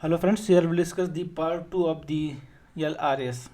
Hello friends, here we will discuss the part 2 of the LRS.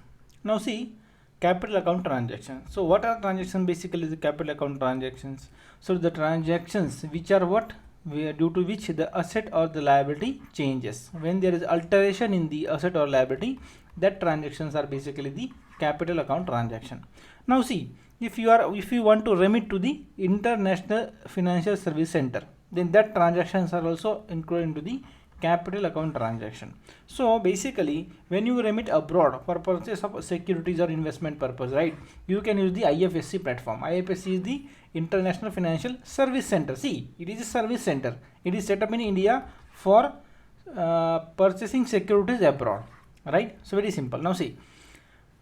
Now see, capital account transaction. So what are transactions? Basically the capital account transactions. So the transactions which are what? Due to which the asset or the liability changes. When there is alteration in the asset or liability, that transactions are basically the capital account transaction. Now see, if you want to remit to the International Financial Service Center, then that transactions are also included into the capital account transaction. So basically when you remit abroad for purchase of securities or investment purpose, right, you can use the IFSC platform. IFSC is the International Financial Service Center. See, it is a service center. It is set up in India for purchasing securities abroad, right? So very simple. Now see,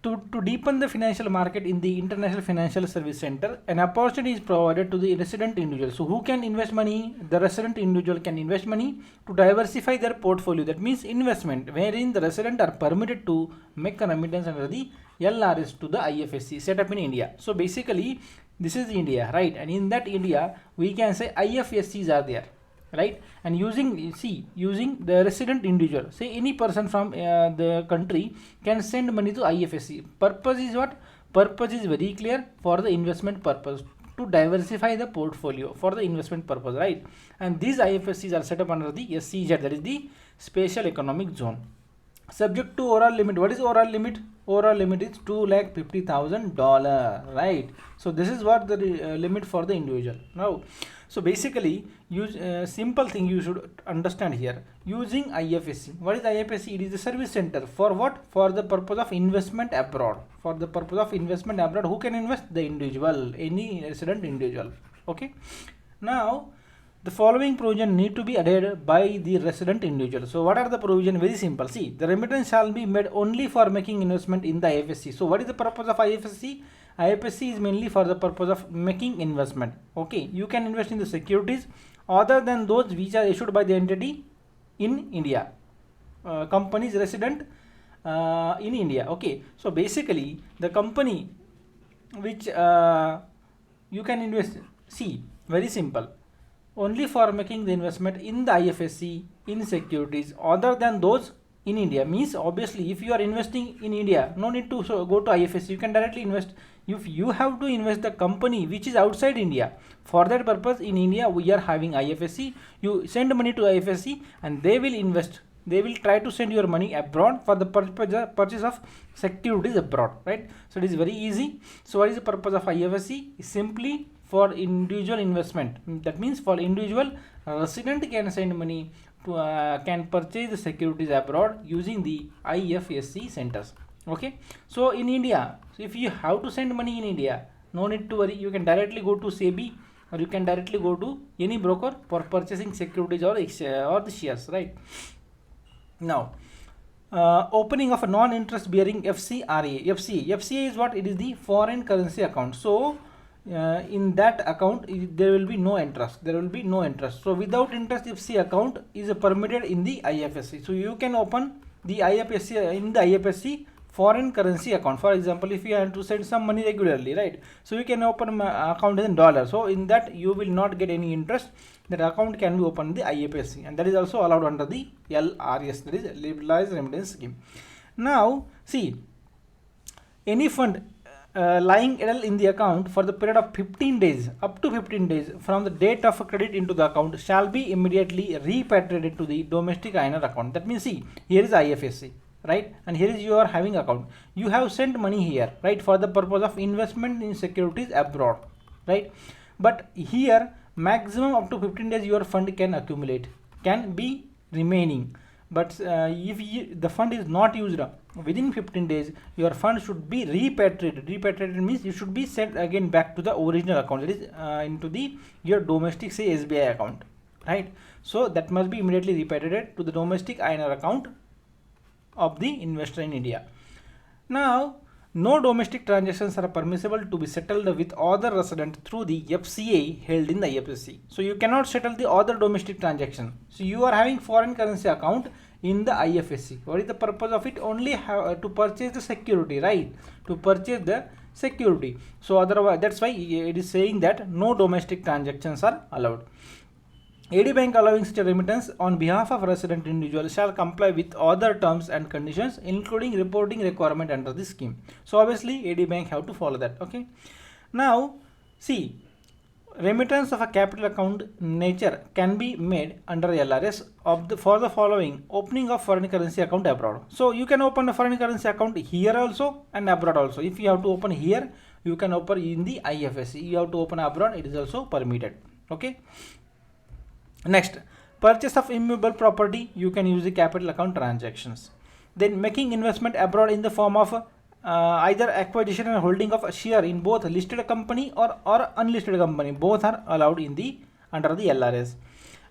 to deepen the financial market in the International Financial Service Center, an opportunity is provided to the resident individual. So who can invest money? The resident individual can invest money to diversify their portfolio. That means investment, wherein the resident are permitted to make a remittance under the LRS to the IFSC set up in India. So basically this is India, right? And in that India we can say IFSCs are there, right? And using the resident individual, say any person from the country can send money to IFSC. Purpose is what? Purpose is very clear, for the investment purpose, to diversify the portfolio for the investment purpose, right? And these IFSCs are set up under the SEZ, that is the special economic zone, subject to oral limit. What is oral limit? Oral limit is $250,000, right? So this is what the limit for the individual. Now so basically use simple thing you should understand here. Using IFSC, what is IFSC? It is the service center for what? For the purpose of investment abroad. For the purpose of investment abroad, who can invest? The individual, any resident individual. Okay, now the following provision need to be adhered by the resident individual. So what are the provision? Very simple. See, the remittance shall be made only for making investment in the IFSC. So what is the purpose of IFSC? IFSC is mainly for the purpose of making investment. Okay, you can invest in the securities other than those which are issued by the entity in India, companies resident in India. Okay, so basically the company which you can invest, see, very simple, only for making the investment in the IFSC in securities other than those in India. Means obviously if you are investing in India, no need to go to IFSC, you can directly invest. If you have to invest the company which is outside India, for that purpose in India we are having IFSC. You send money to IFSC and they will invest, they will try to send your money abroad for the purchase of securities abroad, right? So it is very easy. So what is the purpose of IFSC? Simply for individual investment. That means for individual resident can send money to can purchase the securities abroad using the IFSC centers. Okay, so in India, so if you have to send money in India, no need to worry, you can directly go to CAIIB or you can directly go to any broker for purchasing securities or the shares, right? Now opening of a non-interest bearing FCRA. FCA is what? It is the foreign currency account. So in that account there will be no interest, so without interest FCA account is permitted in the IFSC. So you can open the IFSC in the IFSC foreign currency account. For example, if you have to send some money regularly, right, so you can open account in dollar. So in that you will not get any interest. That account can be opened in the IFSC, and that is also allowed under the LRS, that is Liberalized Remittance scheme. Now see, any fund lying idle in the account for the period of 15 days, up to 15 days from the date of credit into the account, shall be immediately repatriated to the domestic INR account. That means see, here is IFSC, right, and here is your having account. You have sent money here, right, for the purpose of investment in securities abroad, right? But here maximum up to 15 days your fund can accumulate, can be remaining. But if the fund is not used within 15 days, your fund should be repatriated. Repatriated means you should be sent again back to the original account, that is into the your domestic, say SBI account, right? So that must be immediately repatriated to the domestic INR account of the investor in India. Now no domestic transactions are permissible to be settled with other resident through the FCA held in the IFSC. So you cannot settle the other domestic transaction. So you are having foreign currency account in the IFSC. What is the purpose of it? Only to purchase the security, right? To purchase the security. So otherwise, that's why it is saying that no domestic transactions are allowed. AD bank allowing such a remittance on behalf of resident individual shall comply with other terms and conditions, including reporting requirement under the scheme. So obviously AD bank have to follow that. Okay. Now see, remittance of a capital account nature can be made under LRS for the following: opening of foreign currency account abroad. So you can open a foreign currency account here also and abroad also. If you have to open here, you can open in the IFSC. You have to open abroad, it is also permitted. Okay. Next, purchase of immovable property, you can use the capital account transactions. Then making investment abroad in the form of either acquisition and holding of a share in both listed company or unlisted company, both are allowed in the under the LRS.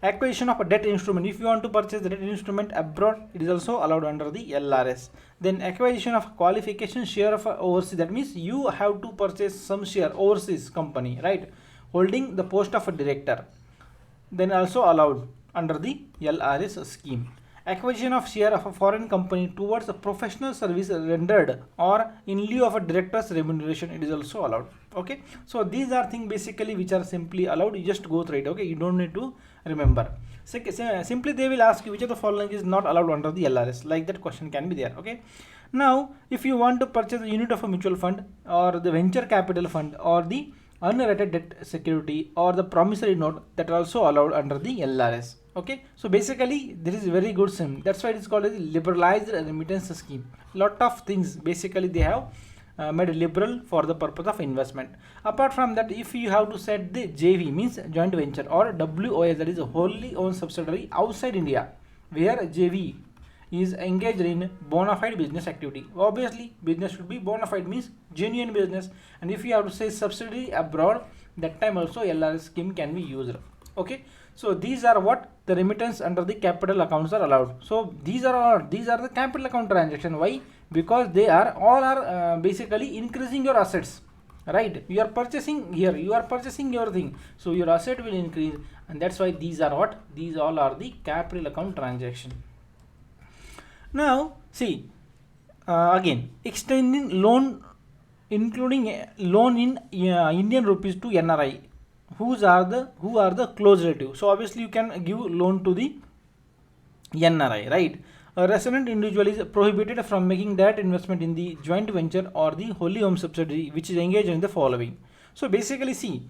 Acquisition of a debt instrument, if you want to purchase the debt instrument abroad, it is also allowed under the LRS. Then acquisition of qualification share of overseas, that means you have to purchase some share overseas company, right, holding the post of a director, then also allowed under the LRS scheme. Acquisition of share of a foreign company towards a professional service rendered or in lieu of a director's remuneration, it is also allowed. Okay, so these are things basically which are simply allowed. You just go through it. Okay, you don't need to remember. Simply they will ask you which of the following is not allowed under the LRS, like that question can be there. Okay, now if you want to purchase a unit of a mutual fund or the venture capital fund or the unrated debt security or the promissory note, that are also allowed under the LRS. Okay, so basically this is very good sim. That's why it is called as liberalized remittance scheme. Lot of things basically they have made liberal for the purpose of investment. Apart from that, if you have to set the JV, means joint venture, or WOS, that is a wholly owned subsidiary outside India, where JV is engaged in bona fide business activity. Obviously business should be bona fide, means genuine business. And if you have to say subsidiary abroad, that time also LRS scheme can be used. Okay, so these are what the remittance under the capital accounts are allowed. So these are the capital account transaction. Why? Because they are all basically increasing your assets, right? You are purchasing here, you are purchasing your thing, so your asset will increase, and that's why these are what, these all are the capital account transaction. Now see, again, extending loan, including loan in Indian rupees to NRI, who are the close relative. So obviously you can give loan to the NRI, right? A resident individual is prohibited from making that investment in the joint venture or the wholly owned subsidiary which is engaged in the following. So basically see,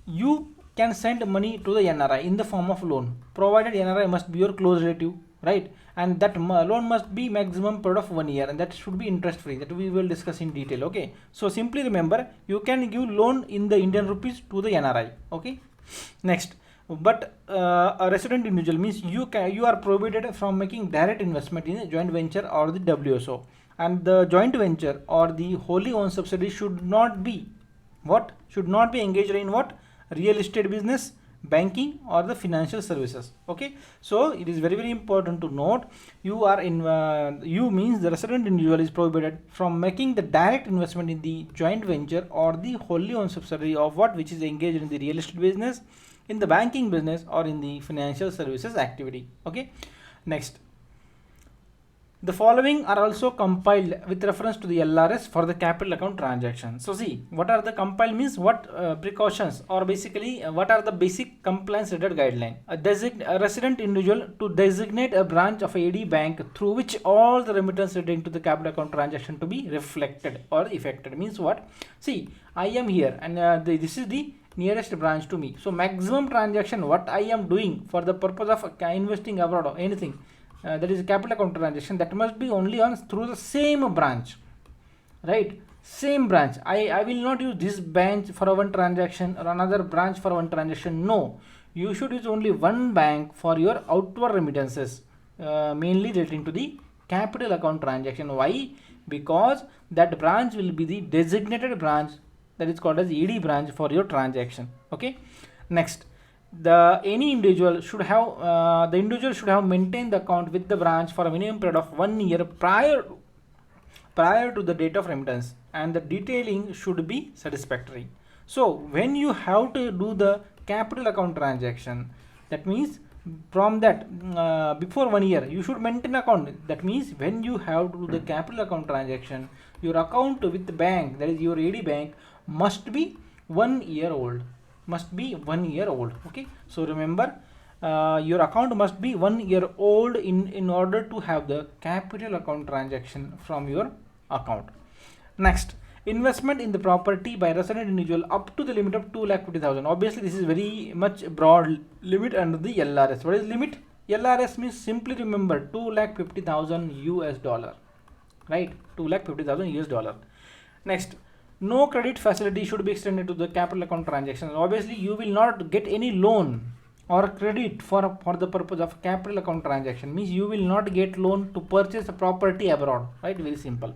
you can send money to the NRI in the form of loan, provided NRI must be your close relative, right? And that loan must be maximum period of 1 year, and that should be interest free. That we will discuss in detail. Okay, so simply remember, you can give loan in the Indian rupees to the NRI. Okay, next, but a resident individual means you are prohibited from making direct investment in a joint venture or the WSO, and the joint venture or the wholly owned subsidiary should not be engaged in what, real estate business, banking, or the financial services. Okay, so it is very, very important to note, you are in you means the resident individual is prohibited from making the direct investment in the joint venture or the wholly owned subsidiary of what, which is engaged in the real estate business, in the banking business, or in the financial services activity. Okay, next, the following are also compiled with reference to the LRS for the capital account transaction. So see, what are the compiled means, what precautions, or basically what are the basic compliance related guideline. A resident individual to designate a branch of AD bank through which all the remittance relating to the capital account transaction to be reflected or effected. Means what? See, I am here and this is the nearest branch to me. So maximum transaction what I am doing for the purpose of investing abroad or anything, that is a capital account transaction, that must be only on through the same branch, right? Same branch. I will not use this branch for one transaction or another branch for one transaction. No, you should use only one bank for your outward remittances, mainly relating to the capital account transaction. Why? Because that branch will be the designated branch, that is called as ED branch for your transaction. Okay, next, any individual should have maintained the account with the branch for a minimum period of 1 year prior to the date of remittance, and the detailing should be satisfactory. So when you have to do the capital account transaction, that means from that before 1 year you should maintain account. That means when you have to do the capital account transaction, your account with the bank, that is your AD bank, must be 1 year old. must be 1 year old. Okay, so remember, your account must be 1 year old in order to have the capital account transaction from your account. Next, investment in the property by resident individual up to the limit of 2,50,000. Obviously, this is very much broad limit under the LRS. What is limit? LRS means, simply remember, 2,50,000 US dollar, right? 2,50,000 US dollar. Next, no credit facility should be extended to the capital account transaction. Obviously, you will not get any loan or credit for the purpose of capital account transaction. Means you will not get loan to purchase a property abroad, right? Very simple.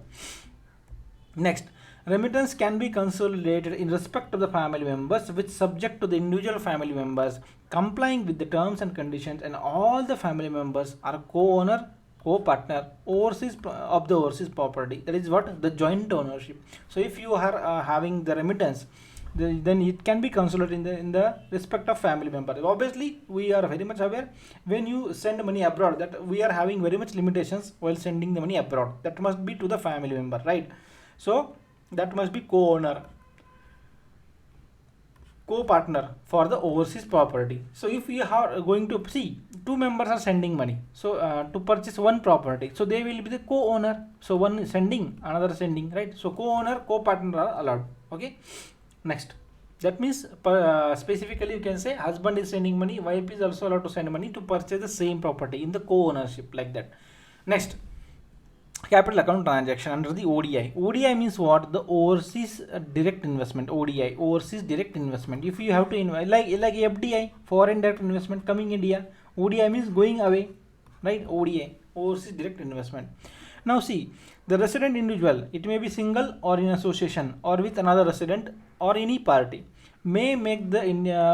Next, remittance can be consolidated in respect of the family members, which subject to the individual family members complying with the terms and conditions, and all the family members are co-owner, co-partner of the overseas property. That is what the joint ownership. So if you are having the remittance, then it can be consolidated in the respect of family members. Obviously, we are very much aware, when you send money abroad, that we are having very much limitations while sending the money abroad. That must be to the family member, right? So that must be co-owner, co-partner for the overseas property. So if we are going to see, two members are sending money, so to purchase one property, so they will be the co-owner. So one is sending, another sending, right? So co-owner, co-partner are allowed. Okay. Next, that means specifically you can say husband is sending money, wife is also allowed to send money to purchase the same property in the co-ownership, like that. Next, capital account transaction under the ODI. ODI means what? The overseas direct investment. ODI, overseas direct investment. If you have to invest, like FDI, foreign direct investment coming India, ODI means going away, right? ODI, overseas direct investment. Now see, the resident individual, it may be single or in association or with another resident or any party, may make the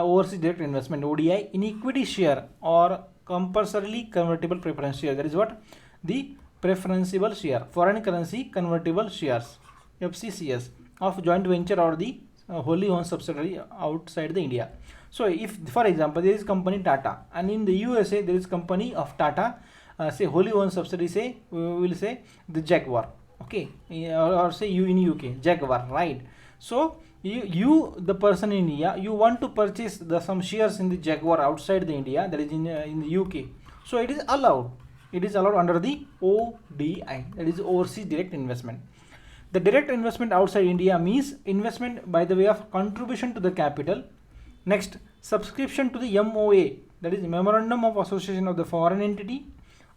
overseas direct investment ODI in equity share or compulsorily convertible preference share. That is what? The preferential share, foreign currency convertible shares, FCCS, of joint venture or the wholly owned subsidiary outside the India. So if, for example, there is company Tata, and in the USA there is company of Tata, say wholly owned subsidiary, say we will say the Jaguar, okay, or say you in UK Jaguar, right? So you the person in India, you want to purchase some shares in the Jaguar outside the India, that is in the UK. So it is allowed. It is allowed under the ODI, that is overseas direct investment. The direct investment outside India means investment by the way of contribution to the capital. Next, subscription to the MOA, that is Memorandum of Association of the foreign entity,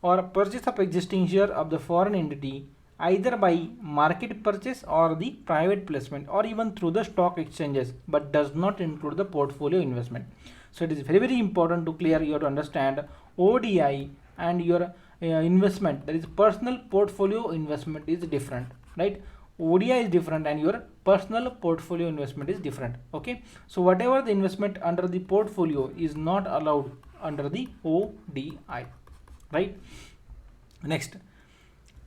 or purchase of existing share of the foreign entity, either by market purchase or the private placement, or even through the stock exchanges, but does not include the portfolio investment. So it is very, very important to clear you to understand ODI and your investment, that is personal portfolio investment, is different, right? ODI is different and your personal portfolio investment is different. Okay, so whatever the investment under the portfolio is not allowed under the ODI, right? Next,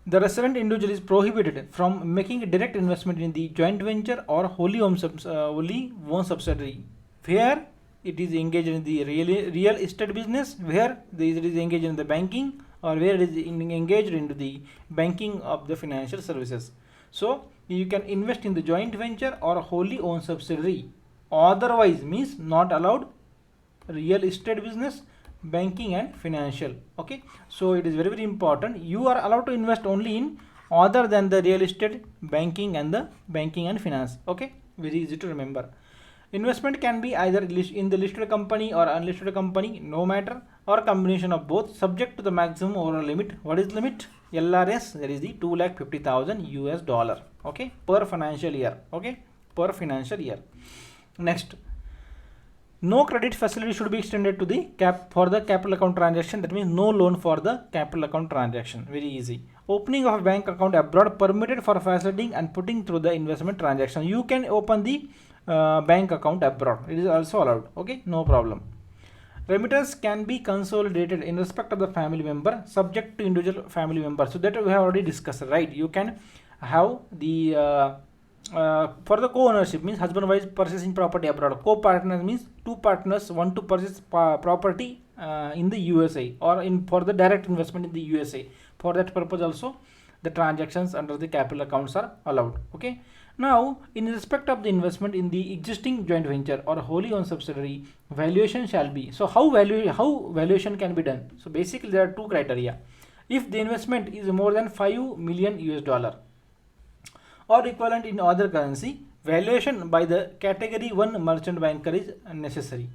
the resident individual is prohibited from making a direct investment in the joint venture or wholly owned subsidiary where it is engaged in the real estate business, where it is engaged in the banking, or where it is engaged into the banking of the financial services. So you can invest in the joint venture or wholly owned subsidiary. Otherwise means not allowed real estate business, banking and financial. Okay, so it is very, very important. You are allowed to invest only in other than the real estate, banking and the banking and finance. Okay, very easy to remember. Investment can be either in the listed company or unlisted company, no matter, or combination of both, subject to the maximum overall limit. What is limit? LRS, that is the 2,50,000 US dollar. Okay, per financial year. Okay, per financial year. Next, no credit facility should be extended to the for the capital account transaction. That means no loan for the capital account transaction. Very easy. Opening of a bank account abroad permitted for facilitating and putting through the investment transaction. You can open the bank account abroad. It is also allowed. Okay, no problem. Remittance can be consolidated in respect of the family member, subject to individual family member. So that we have already discussed, right? You can have the for the co-ownership means husband and wife purchasing property abroad. Co-partners means two partners want to purchase property in the USA, or for the direct investment in the USA. For that purpose also the transactions under the capital accounts are allowed. Okay, Now, in respect of the investment in the existing joint venture or wholly owned subsidiary, valuation shall be. So, how valuation can be done? So, basically there are two criteria. If the investment is more than 5 million US dollar or equivalent in other currency, valuation by the category 1 merchant banker is necessary.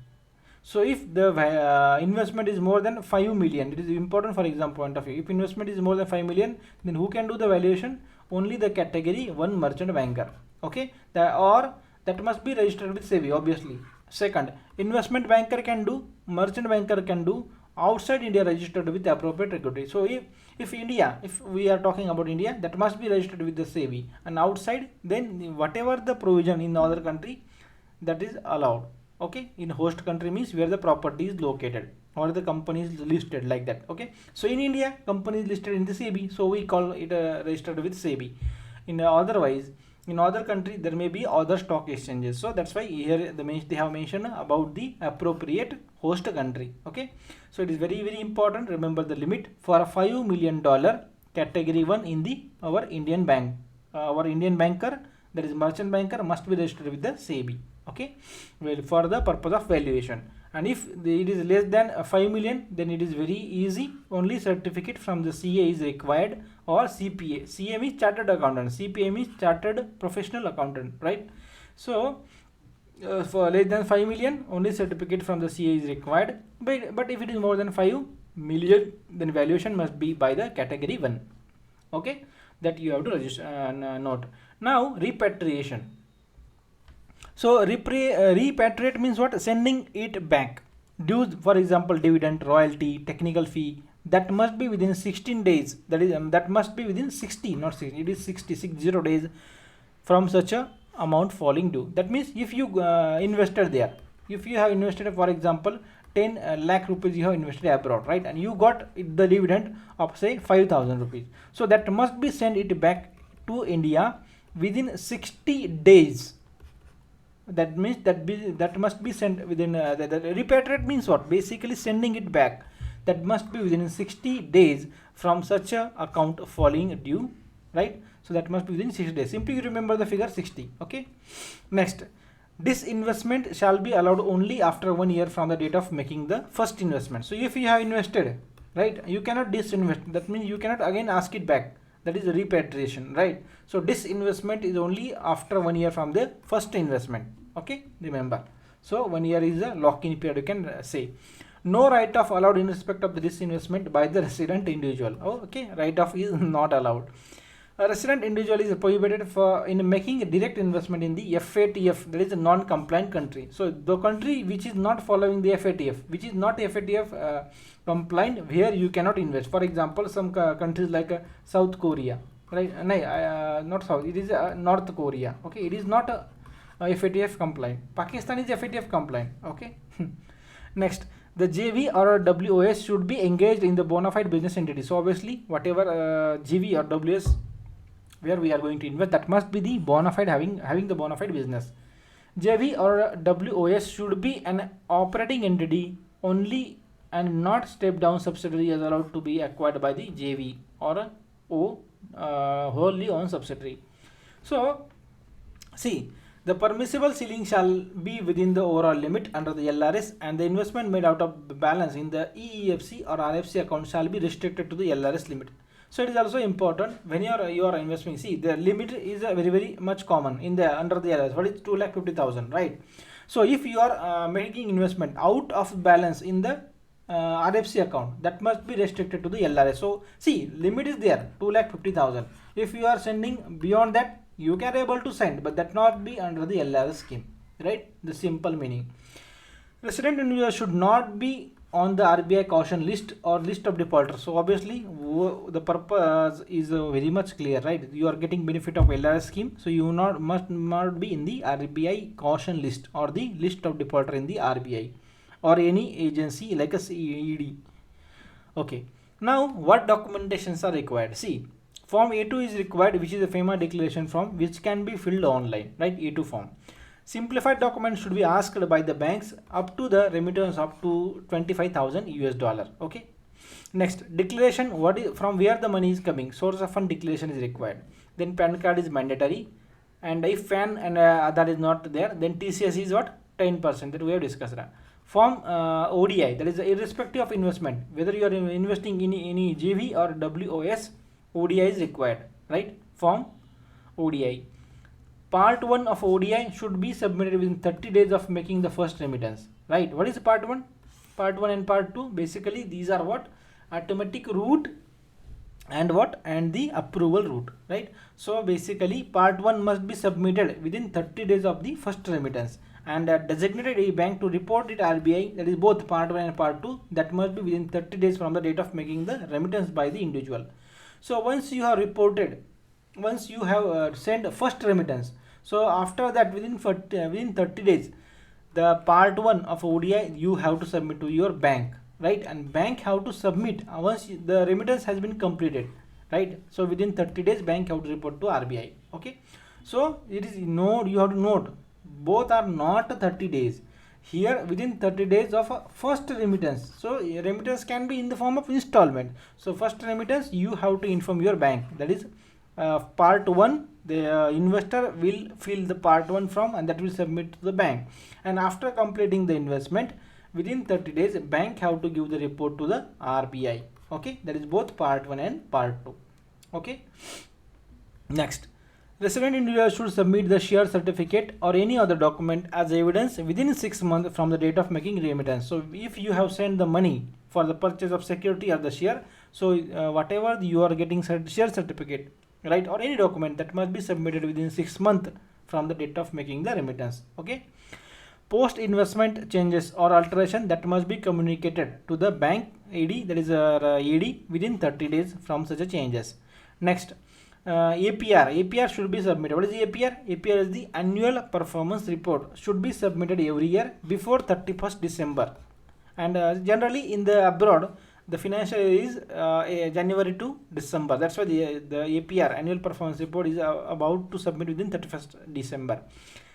So if the investment is more than 5 million, it is important for exam point of view. If investment is more than 5 million, then who can do the valuation? Only the category 1 merchant banker. Okay, that must be registered with SEBI, obviously. Second, investment banker can do, merchant banker can do, outside India registered with the appropriate regulatory. So if we are talking about India, that must be registered with the SEBI, and outside, then whatever the provision in the other country, that is allowed. Okay, in host country means where the property is located or the company is listed, like that. Okay, so in India, company is listed in the SEBI, so we call it registered with SEBI. Otherwise, in other country there may be other stock exchanges, so that's why here they have mentioned about the appropriate host country. Okay, so it is very, very important. Remember the limit for a $5 million category 1 in the our Indian bank, our Indian banker, that is merchant banker, must be registered with the SEBI. Okay, well, for the purpose of valuation. And if it is less than 5 million, then it is very easy. Only certificate from the CA is required, or CPA. CA means chartered accountant, CPA means chartered professional accountant, right? So for less than 5 million, only certificate from the CA is required. But if it is more than 5 million, then valuation must be by the category 1. Okay, that you have to register note. Now repatriation. So repatriate means what? Sending it back. Dues, for example, dividend, royalty, technical fee, that must be within 16 days. That is that must be within 60, not 60. It is 60 days from such a amount falling due. That means if you invested there, if you have invested, for example, 10 lakh rupees you have invested abroad, right, and you got the dividend of say 5,000 rupees. So that must be sent it back to India within 60 days. That means that must be sent within the repatriate means what? Basically sending it back. That must be within 60 days from such a account falling due, right? So that must be within 60 days. Simply remember the figure 60. Okay, next, disinvestment shall be allowed only after 1 year from the date of making the first investment. So if you have invested, right, you cannot disinvest. That means you cannot again ask it back. That is repatriation, right? So disinvestment is only after 1 year from the first investment. Okay, remember. So 1 year is a lock-in period, you can say. No write-off allowed in respect of the disinvestment by the resident individual. Oh, okay, write-off is not allowed. A resident individual is prohibited for in making a direct investment in the FATF, that is a non-compliant country. So the country which is not following the FATF, which is not FATF compliant, where you cannot invest. For example, some countries like South Korea, right? No, not South. It is North Korea. Okay, it is not FATF compliant. Pakistan is FATF compliant. Okay. Next, the JV or WOS should be engaged in the bona fide business entity. So obviously, whatever JV or WS where we are going to invest, that must be the bona fide, having the bona fide business. JV or WOS should be an operating entity only, and not step down subsidiary is allowed to be acquired by the JV or wholly owned subsidiary. So see, the permissible ceiling shall be within the overall limit under the LRS, and the investment made out of the balance in the EEFC or RFC account shall be restricted to the LRS limit. So it is also important when you are investing. See, the limit is very, very much common in the under the LRS. What is 2,50,000, right? So if you are making investment out of balance in the RFC account, that must be restricted to the LRS. So see, limit is there, 2,50,000. If you are sending beyond that, you can able to send, but that not be under the LRS scheme, right? The simple meaning. Resident individual should not be on the RBI caution list or list of defaulters. So obviously the purpose is very much clear, right? You are getting benefit of LRS scheme, so you must not be in the RBI caution list or the list of defaulter in the RBI or any agency like a CED. Okay, now what documentations are required? See, Form A2 is required, which is a FEMA declaration form, which can be filled online, right? A2 form. Simplified documents should be asked by the banks up to the remittance up to 25,000 US dollar. Okay. Next, declaration, from where the money is coming. Source of fund declaration is required. Then PAN card is mandatory. and if FAN and that is not there, then TCS is what, 10% that we have discussed. Form ODI, that is irrespective of investment, whether you are investing in any JV or WOS, ODI is required, right? Form ODI. Part 1 of ODI should be submitted within 30 days of making the first remittance, right? What is part 1? Part 1 and part 2, basically these are what, automatic route and what, and the approval route, right? So basically part 1 must be submitted within 30 days of the first remittance, and designated a bank to report it RBI, that is both part 1 and part 2, that must be within 30 days from the date of making the remittance by the individual. So once you have reported, once you have sent first remittance, so after that within 30 days, the part 1 of ODI you have to submit to your bank, right? And bank have to submit once the remittance has been completed, right? So within 30 days bank have to report to RBI. Okay, so it is, no, you have to note, both are not 30 days. Here within 30 days of first remittance, so remittance can be in the form of installment. So first remittance you have to inform your bank, that is part 1, the investor will fill the part 1 form and that will submit to the bank, and after completing the investment within 30 days bank have to give the report to the RBI. Okay, that is both part 1 and part 2. Okay, next, resident individual should submit the share certificate or any other document as evidence within 6 months from the date of making remittance. So if you have sent the money for the purchase of security or the share, so whatever you are getting share certificate, right, or any document, that must be submitted within 6 months from the date of making the remittance. Okay, post investment changes or alteration, that must be communicated to the bank AD, that is AD, within 30 days from such a changes. Next, APR should be submitted. What is the APR? APR is the annual performance report, should be submitted every year before 31st December, and generally in the abroad the financial year is January to December. That's why the APR, annual performance report, is about to submit within 31st December.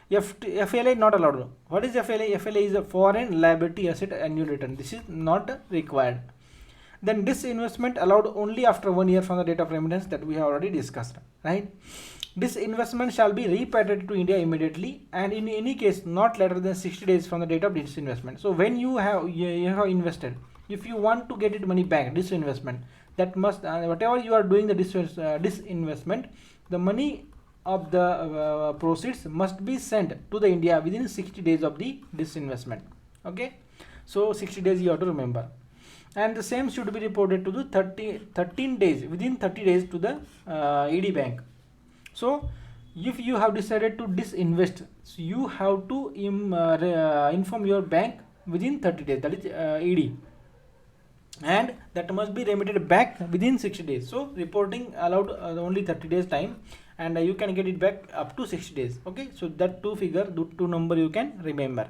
FLA not allowed. What is FLA? FLA is a foreign liability asset annual return. This is not required. Then disinvestment allowed only after 1 year from the date of remittance, that we have already discussed, right? Disinvestment shall be repatriated to India immediately, and in any case not later than 60 days from the date of disinvestment. So when you have invested, if you want to get it money back, disinvestment, that must whatever you are doing the disinvestment, the money of the proceeds must be sent to the India within 60 days of the disinvestment. Okay, so 60 days you have to remember, and the same should be reported to the 13 days, within 30 days to the ED bank. So if you have decided to disinvest, so you have to inform your bank within 30 days, that is ED, and that must be remitted back within 60 days. So reporting allowed only 30 days time, and you can get it back up to 60 days. Okay, so that two number you can remember.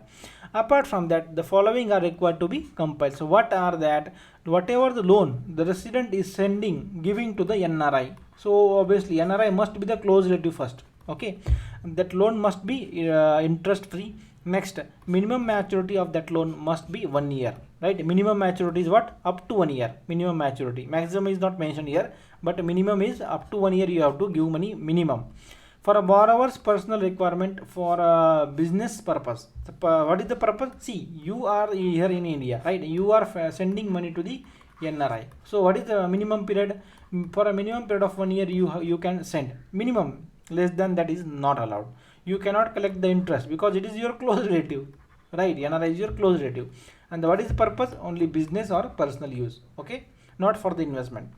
Apart from that, the following are required to be compiled. So what are that? Whatever the loan the resident is giving to the NRI, so obviously NRI must be the close relative first. Okay, that loan must be interest free. Next, minimum maturity of that loan must be 1 year, right? Minimum maturity is what? Up to 1 year minimum maturity. Maximum is not mentioned here, but minimum is up to 1 year you have to give money minimum. For a borrower's personal requirement for a business purpose. What is the purpose? See, you are here in India, right? You are sending money to the NRI. So what is the minimum period? For a minimum period of 1 year you can send. Minimum, less than that is not allowed. You cannot collect the interest because it is your close relative, right? NRI is your close relative. And what is the purpose? Only business or personal use. Okay, not for the investment.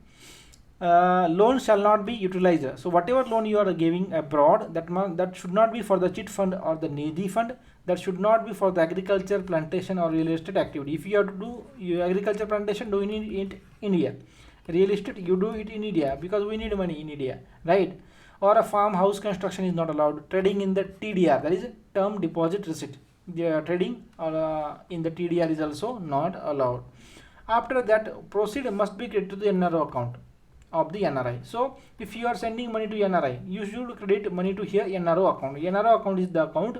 Loan shall not be utilized. So whatever loan you are giving abroad, that should not be for the chit fund or the Nidhi fund. That should not be for the agriculture, plantation or real estate activity. If you have to do your agriculture, plantation, do it in India. Real estate, you do it in India because we need money in India, right? Or a farmhouse construction is not allowed. Trading in the TDR, that is term deposit receipt. The trading in the TDR is also not allowed. After that, proceed must be credited to the NRO account of the NRI. So if you are sending money to NRI, you should credit money to here NRO account. NRO account is the account.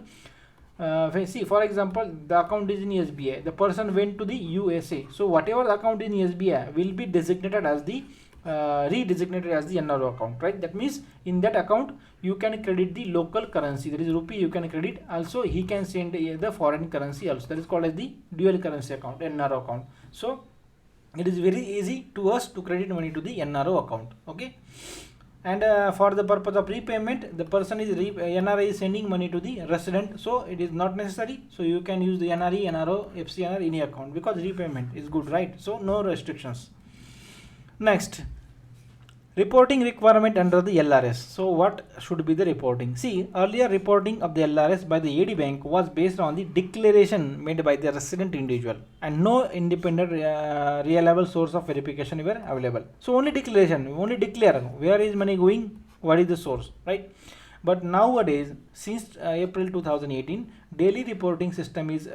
See, for example, the account is in SBI. The person went to the USA. So whatever the account in SBI will be designated as the redesignated as the NRO account, right? That means in that account you can credit the local currency, that is rupee, you can credit. Also he can send the foreign currency also, that is called as the dual currency account, NRO account. So it is very easy to us to credit money to the NRO account. Okay, and for the purpose of repayment, the person is NRI is sending money to the resident, so it is not necessary. So you can use the NRE, NRO, FCNR, any account, because repayment is good, right? So no restrictions. Next, reporting requirement under the LRS. So what should be the reporting? See, earlier reporting of the LRS by the AD Bank was based on the declaration made by the resident individual, and no independent reliable source of verification were available. So only declaration, only declare where is money going, what is the source, right? But nowadays, since April 2018, daily reporting system is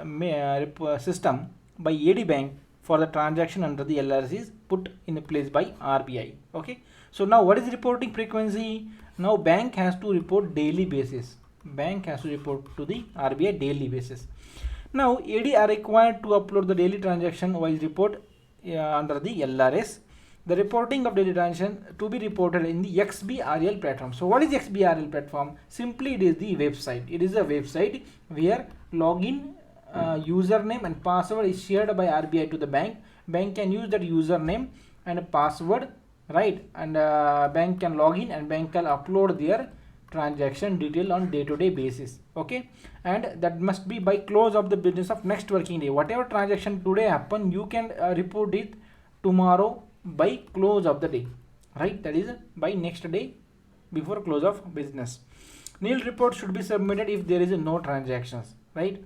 system by AD Bank for the transaction under the LRS is put in place by RBI. Okay, so now what is reporting frequency? Now bank has to report daily basis. Bank has to report to the RBI daily basis. Now AD are required to upload the daily transaction wise report under the LRS. The reporting of daily transaction to be reported in the XBRL platform. So what is XBRL platform? Simply it is the website. It is a website where login, username and password is shared by RBI to the bank. Bank can use that username and password, right? And bank can log in and bank can upload their transaction detail on day-to-day basis. Okay, and that must be by close of the business of next working day. Whatever transaction today happen, you can report it tomorrow by close of the day, right? That is by next day before close of business. Nil report should be submitted if there is no transactions, right?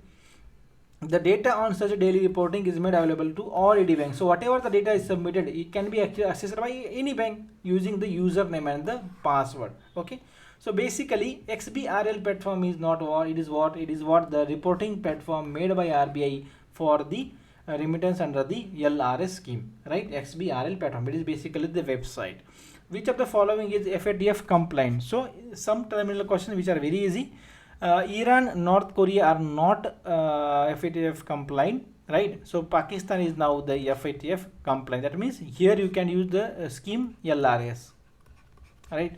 The data on such daily reporting is made available to all AD banks. So whatever the data is submitted, it can be actually accessed by any bank using the username and the password. Okay, so basically XBRL platform is not what it is. It is what the reporting platform made by RBI for the remittance under the LRS scheme, right? XBRL platform, it is basically the website. Which of the following is FATF compliant? So some terminal questions which are very easy. Iran, North Korea are not FATF compliant, right? So Pakistan is now the FATF compliant. That means here you can use the scheme LRS, right?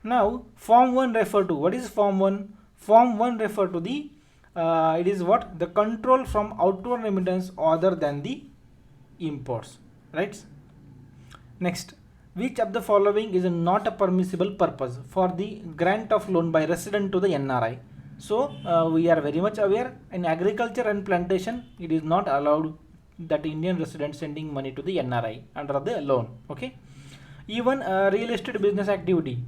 Now form 1 refer to, what is form 1? Form 1 refer to the it is what? The control from outward remittance other than the imports, right? Next, which of the following is not a permissible purpose for the grant of loan by resident to the NRI? So we are very much aware in agriculture and plantation it is not allowed that Indian resident sending money to the NRI under the loan. Okay, even real estate business activity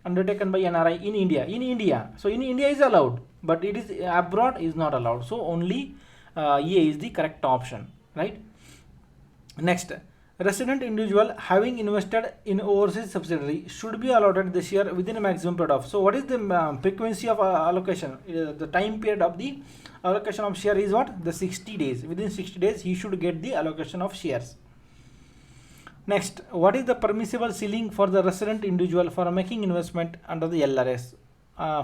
undertaken by NRI in India. So in India is allowed, but it is abroad is not allowed. So only A is the correct option, right? Next, resident individual having invested in overseas subsidiary should be allotted the share within a maximum period of. So what is the frequency of allocation? The time period of the allocation of share is what? The 60 days. Within 60 days he should get the allocation of shares. Next, what is the permissible ceiling for the resident individual for making investment under the LRS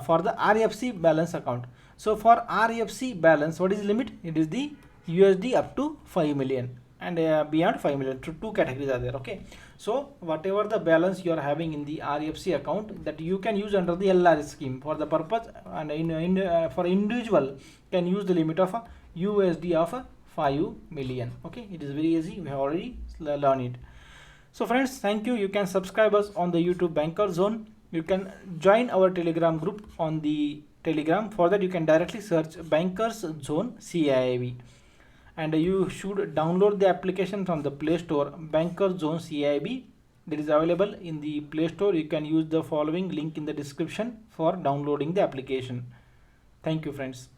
for the RFC balance account? So for RFC balance, what is the limit? It is the USD up to 5 million and beyond 5 million. Two categories are there. Okay, so whatever the balance you are having in the RFC account, that you can use under the LRS scheme for the purpose, and for individual can use the limit of USD of 5 million. Okay, it is very easy, we have already learned it. So friends, thank you. You can subscribe us on the YouTube Banker Zone. You can join our Telegram group on the Telegram. For that you can directly search Bankers Zone CAIIB, and you should download the application from the Play Store, Bankers Zone CAIIB. That is available in the Play Store. You can use the following link in the description for downloading the application. Thank you friends.